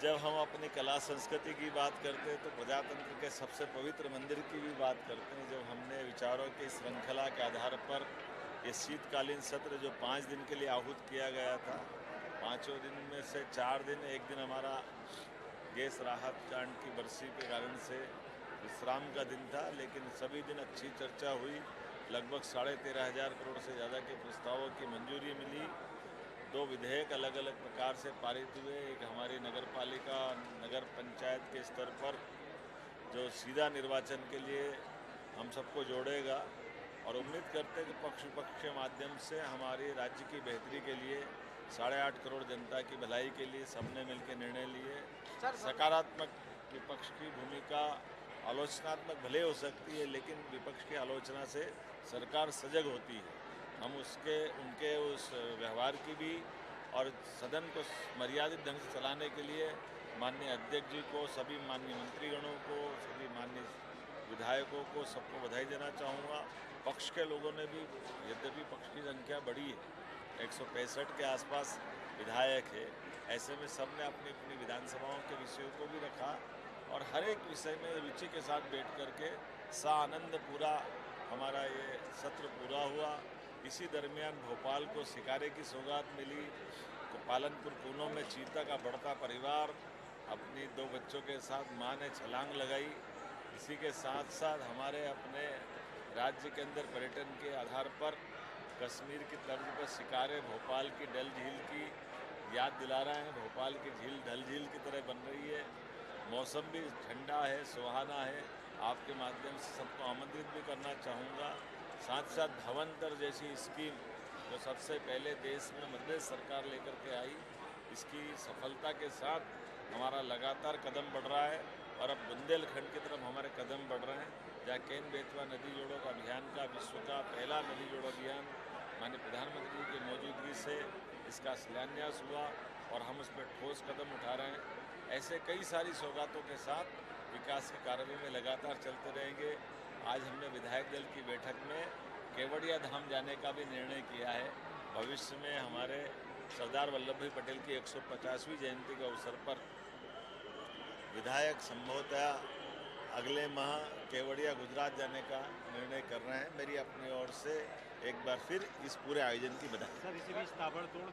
जब हम अपनी कला संस्कृति की बात करते हैं तो प्रजातंत्र के सबसे पवित्र मंदिर की भी बात करते हैं। जब हमने विचारों की श्रृंखला के आधार पर ये शीतकालीन सत्र जो 5 दिन के लिए आहूत किया गया था, पाँचों दिन में से 4 दिन, एक दिन हमारा गैस राहत कांड की बरसी के कारण से विश्राम का दिन था, लेकिन सभी दिन अच्छी चर्चा हुई। लगभग 13,500 करोड़ से ज़्यादा के प्रस्तावों की मंजूरी मिली। 2 विधेयक अलग अलग प्रकार से पारित हुए। एक हमारी नगर पालिका, नगर पंचायत के स्तर पर जो सीधा निर्वाचन के लिए हम सबको जोड़ेगा, और उम्मीद करते हैं कि पक्ष विपक्ष के माध्यम से हमारे राज्य की बेहतरी के लिए 8.5 करोड़ जनता की भलाई के लिए सबने मिलकर निर्णय लिए। सकारात्मक विपक्ष की भूमिका आलोचनात्मक भले हो सकती है, लेकिन विपक्ष की आलोचना से सरकार सजग होती है। हम उनके उस व्यवहार की भी और सदन को मर्यादित ढंग से चलाने के लिए माननीय अध्यक्ष जी को, सभी माननीय मंत्रीगणों को, सभी माननीय विधायकों को, सबको बधाई देना चाहूँगा। पक्ष के लोगों ने भी, यद्यपि पक्ष की संख्या बड़ी है, 165 के आसपास विधायक है, ऐसे में सबने अपनी अपनी विधानसभाओं के विषयों को भी रखा और हर एक विषय में रुचि के साथ बैठ करके सानंद पूरा हमारा ये सत्र पूरा हुआ। इसी दरमियान भोपाल को शिकारे की सौगात मिली, तो पालनपुर कूनों में चीता का बढ़ता परिवार, अपनी 2 बच्चों के साथ मां ने छलांग लगाई। इसी के साथ साथ हमारे अपने राज्य के अंदर पर्यटन के आधार पर कश्मीर की तर्ज पर शिकारे भोपाल की डल झील की याद दिला रहे हैं। भोपाल की झील डल झील की तरह बन रही है। मौसम भी ठंडा है, सुहाना है। आपके माध्यम से सबको आमंत्रित भी करना चाहूँगा। साथ साथ भवंतर जैसी स्कीम जो सबसे पहले देश में मध्य प्रदेश सरकार लेकर के आई, इसकी सफलता के साथ हमारा लगातार कदम बढ़ रहा है और अब बुंदेलखंड की तरफ हमारे कदम बढ़ रहे हैं, जहाँ केन बेतवा नदी जोड़ो का अभियान का विश्व का पहला नदी जोड़ो अभियान माननीय प्रधानमंत्री की मौजूदगी से इसका शिलान्यास हुआ और हम उस पर ठोस कदम उठा रहे हैं। ऐसे कई सारी सौगातों के साथ विकास के कार्य में लगातार चलते रहेंगे। आज हमने विधायक दल की बैठक में केवड़िया धाम जाने का भी निर्णय किया है। भविष्य में हमारे सरदार वल्लभ भाई पटेल की 150वीं जयंती के अवसर पर विधायक संभवतः अगले माह केवड़िया गुजरात जाने का निर्णय कर रहे हैं। मेरी अपनी ओर से एक बार फिर इस पूरे आयोजन की बधाई। सर, इसी बीच ताबड़तोड़